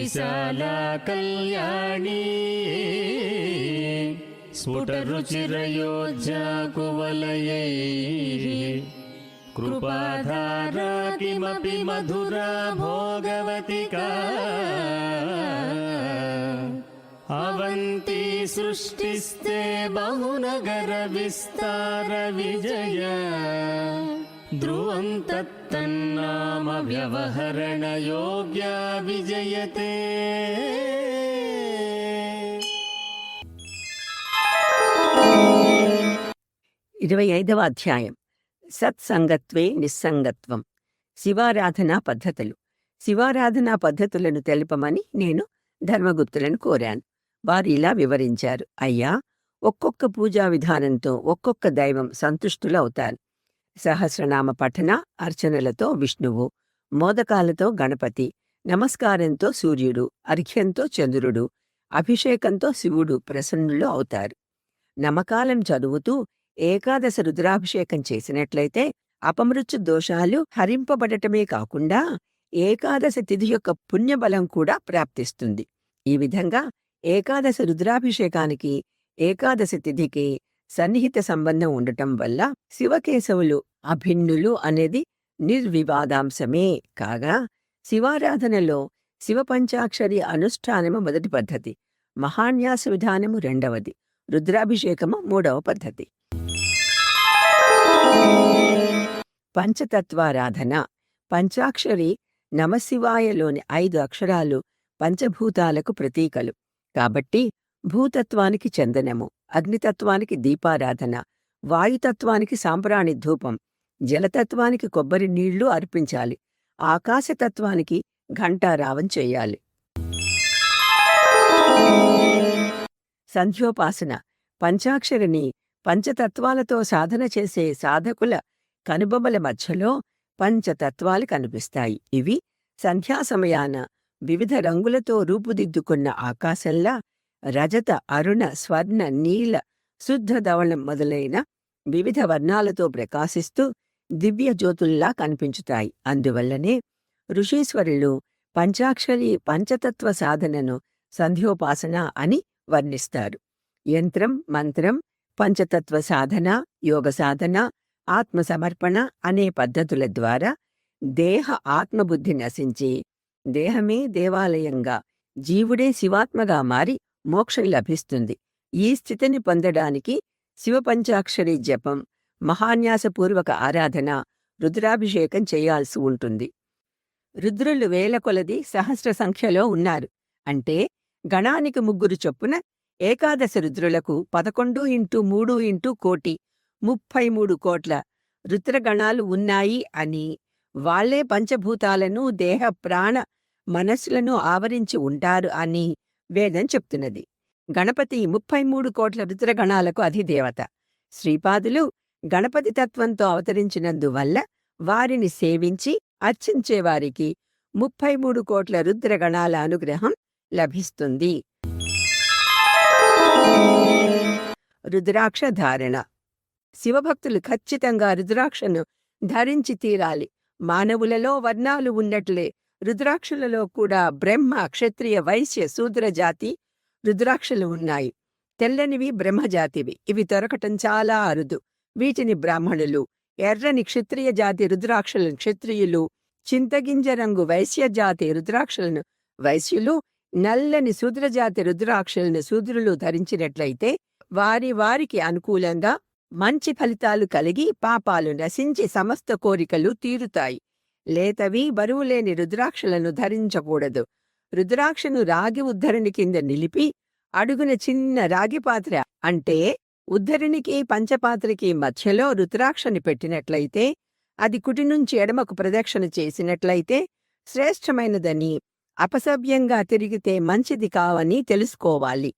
విశాలా కళ్యాణీ స్ఫుటరుచిరయోజ్జా కువలయైః కృపాధారా కిమపి మధురా భోగవతికా అవంతి సృష్టిస్తే బహునగర విస్తార విజయ ధ్రువం తత్తన్నామ వ్యవహరణ యోగ్య విజయతే. 25వ అధ్యాయం. సత్సంగత్వే నిస్సంగత్వం. శివారాధనా పద్ధతులు. శివారాధనా పద్ధతులను తెలుపమని నేను ధర్మగుప్తులను కోరాను. వారు ఇలా వివరించారు. అయ్యా, ఒక్కొక్క పూజా విధానంతో ఒక్కొక్క దైవం సంతుష్టులవుతారు. సహస్రనామ పఠన అర్చనలతో విష్ణువు, మోదకాలతో గణపతి, నమస్కారంతో సూర్యుడు, అర్ఘ్యంతో చంద్రుడు, అభిషేకంతో శివుడు ప్రసన్నులు అవుతారు. నమకాలం చదువుతూ ఏకాదశ రుద్రాభిషేకం చేసినట్లయితే అపమృత్యు దోషాలు హరింపబడటమే కాకుండా ఏకాదశి తిథి యొక్క పుణ్యబలం కూడా ప్రాప్తిస్తుంది. ఈ విధంగా ఏకాదశి రుద్రాభిషేకానికి ఏకాదశి తిథికి సన్నిహిత సంబంధం ఉండటం వల్ల శివకేశవులు అభిన్నులు అనేది నిర్వివాదాంశమే. కాగా శివారాధనలో శివపంచాక్షరి అనుష్ఠానము మొదటి పద్ధతి, మహాన్యాస విధానము రెండవది, రుద్రాభిషేకము మూడవ పద్ధతి. పంచతత్వారాధన. పంచాక్షరి నమశివాయలోని 5 అక్షరాలు పంచభూతాలకు ప్రతీకలు. కాబట్టి భూతత్వానికి చందనము, అగ్నితత్వానికి దీపారాధన, వాయుతత్వానికి సాంబ్రాణి ధూపం, జలతత్వానికి కొబ్బరి నీళ్లు అర్పించాలి, ఆకాశతత్వానికి ఘంటారావం చెయ్యాలి. సంధ్యోపాసన. పంచాక్షరిని పంచతత్వాలతో సాధన చేసే సాధకుల కనుబొమల మధ్యలో పంచతత్వాలు కనిపిస్తాయి. ఇవి సంధ్యా సమయాన వివిధ రంగులతో రూపుదిద్దుకున్న ఆకాశంలా రజత, అరుణ, స్వర్ణ, నీల, శుద్ధ ధవళం మొదలైన వివిధ వర్ణాలతో ప్రకాశిస్తూ దివ్య జ్యోతుల్లా కనిపించుతాయి. అందువల్లనే ఋషీశ్వరులు పంచాక్షరి పంచతత్వ సాధనను సంధ్యోపాసన అని వర్ణిస్తారు. యంత్రం, మంత్రం, పంచతత్వ సాధన, యోగ సాధన, ఆత్మసమర్పణ అనే పద్ధతుల ద్వారా దేహ ఆత్మబుద్ధి నశించి దేహమే దేవాలయంగా, జీవుడే శివాత్మగా మారి మోక్షం లభిస్తుంది. ఈ స్థితిని పొందడానికి శివపంచాక్షరి జపం, మహాన్యాసపూర్వక ఆరాధన, రుద్రాభిషేకం చేయాల్సి ఉంటుంది. రుద్రులు వేల కొలది సహస్ర సంఖ్యలో ఉన్నారు. అంటే గణానికి 3 చొప్పున ఏకాదశ రుద్రులకు 11x3x1,000,000 33 కోట్ల రుద్రగణాలు ఉన్నాయి అని, వాళ్లే పంచభూతాలను, దేహ ప్రాణ మనస్సులను ఆవరించి ఉంటారు అని వేదం చెప్తున్నది. గణపతి 33 కోట్ల రుద్రగణాలకు అధిదేవత. శ్రీపాదులు గణపతి తత్వంతో అవతరించినందువల్ల వారిని సేవించి అర్చించేవారికి 33 కోట్ల రుద్రగణాల అనుగ్రహం లభిస్తుంది. రుద్రాక్ష ధారణ. శివభక్తులు ఖచ్చితంగా రుద్రాక్షను ధరించి తీరాలి. మానవులలో వర్ణాలు ఉన్నట్లే రుద్రాక్షలలో కూడా బ్రహ్మ, క్షత్రియ, వైశ్య, శూద్ర జాతి రుద్రాక్షలు ఉన్నాయి. తెల్లనివి బ్రహ్మజాతివి. ఇవి దొరకటం చాలా అరుదు. వీటిని బ్రాహ్మణులు, ఎర్రని క్షత్రియ జాతి రుద్రాక్షలను క్షత్రియులు, చింతగింజ రంగు వైశ్య జాతి రుద్రాక్షలను వైశ్యులు, నల్లని శూద్రజాతి రుద్రాక్షలను శూద్రులు ధరించినట్లయితే వారికి అనుకూలంగా మంచి ఫలితాలు కలిగి పాపాలు నశించి సమస్త కోరికలు తీరుతాయి. లేతవి, బరువులేని రుద్రాక్షలను ధరించకూడదు. రుద్రాక్షను రాగి ఉద్ధరణి కింద నిలిపి అడుగున చిన్న రాగి పాత్ర అంటే ఉద్ధరినికి పంచపాత్రకి మధ్యలో రుద్రాక్షని పెట్టినట్లయితే, అది కుడి నుంచి ఎడమకు ప్రదక్షిణ చేసినట్లయితే శ్రేష్టమైనదని, అపసవ్యంగా తిరిగితే మంచిది కావని తెలుసుకోవాలి.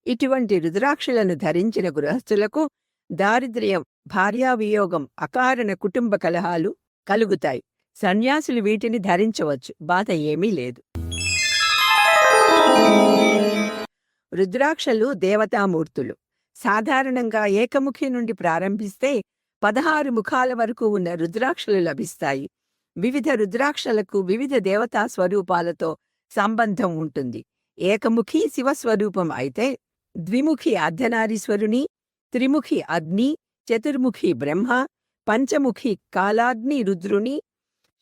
ఇటువంటి రుద్రాక్షలను ధరించిన గృహస్థులకు దారిద్ర్యం, భార్యావియోగం, అకారణ కుటుంబ కలహాలు కలుగుతాయి. సన్యాసులు వీటిని ధరించవచ్చు, బాధ ఏమీ లేదు. రుద్రాక్షలు దేవతామూర్తులు. సాధారణంగా ఏకముఖి నుండి ప్రారంభిస్తే 16 ముఖాల వరకు ఉన్న రుద్రాక్షలు లభిస్తాయి. వివిధ రుద్రాక్షలకు వివిధ దేవతా స్వరూపాలతో సంబంధం ఉంటుంది. ఏకముఖి శివస్వరూపం అయితే ద్విముఖి అర్ధనారీశ్వరుని, త్రిముఖి అగ్ని, చతుర్ముఖి బ్రహ్మ, పంచముఖి కాలాగ్ని రుద్రుని,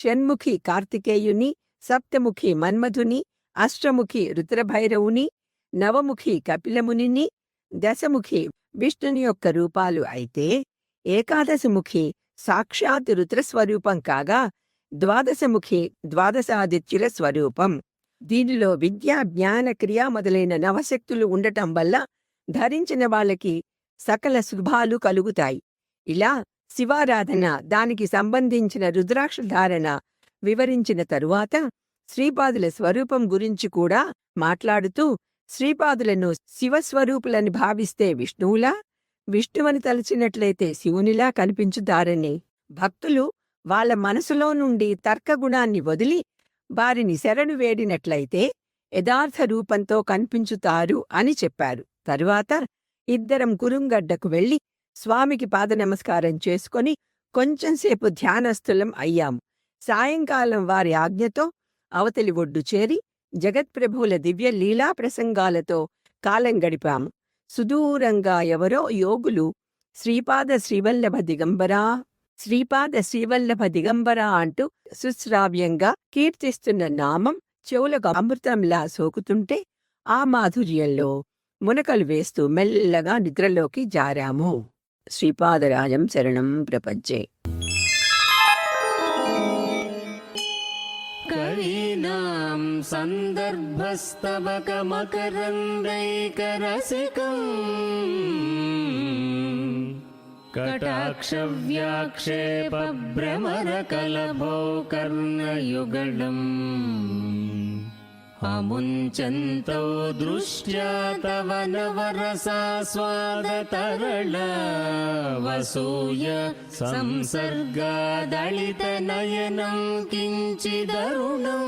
షణ్ముఖి కార్తికేయుని, సప్తముఖి మన్మధుని, అష్టముఖి రుద్రభైరవుని, నవముఖి కపిలమునిని, దశముఖి విష్ణుని యొక్క రూపాలు అయితే ఏకాదశముఖి సాక్షాత్ రుద్రస్వరూపం కాగా ద్వాదశముఖి ద్వాదశాదిత్యుల స్వరూపం. దీనిలో విద్య, జ్ఞాన, క్రియ మొదలైన నవశక్తులు ఉండటం వల్ల ధరించిన వాళ్ళకి సకల శుభాలు కలుగుతాయి. ఇలా శివారాధన, దానికి సంబంధించిన రుద్రాక్ష ధారణ వివరించిన తరువాత శ్రీపాదుల స్వరూపం గురించి కూడా మాట్లాడుతూ, శ్రీపాదులను శివస్వరూపులని భావిస్తే విష్ణువులా, విష్ణువని తలచినట్లయితే శివునిలా కనిపించుతారని, భక్తులు వాళ్ళ మనసులో నుండి తర్కగుణాన్ని వదిలి వారిని శరణు వేడినట్లయితే యథార్థ రూపంతో కనిపించుతారు అని చెప్పారు. తరువాత ఇద్దరం కురుంగడ్డకు వెళ్లి స్వామికి పాదనమస్కారం చేసుకొని కొంచెంసేపు ధ్యానస్థులం అయ్యాము. సాయంకాలం వారి ఆజ్ఞతో అవతలి ఒడ్డు చేరి జగత్ప్రభువుల దివ్య లీలా ప్రసంగాలతో కాలం గడిపాము. సుదూరంగా ఎవరో యోగులు శ్రీపాద శ్రీవల్లభ దిగంబరా, శ్రీపాద శ్రీవల్లభ దిగంబరా అంటూ సుశ్రావ్యంగా కీర్తిస్తున్న నామం చెవులకు అమృతంలా సోకుతుంటే ఆ మాధుర్యంలో మునకలు వేస్తూ మెల్లగా నిద్రలోకి జారాము. శ్రీపాదరాజం శరణం ప్రపంచే. కవీనాం సందర్భస్తవకమకరందైకరసికం కటాక్షవ్యాక్షేపభ్రమరకలభో కర్ణయుగళం అముంచంతో దృష్ట్యా తవ నవరసాస్వాదతరళ వసూయ సంసర్గాదళిత నయనం కించిదరుణం.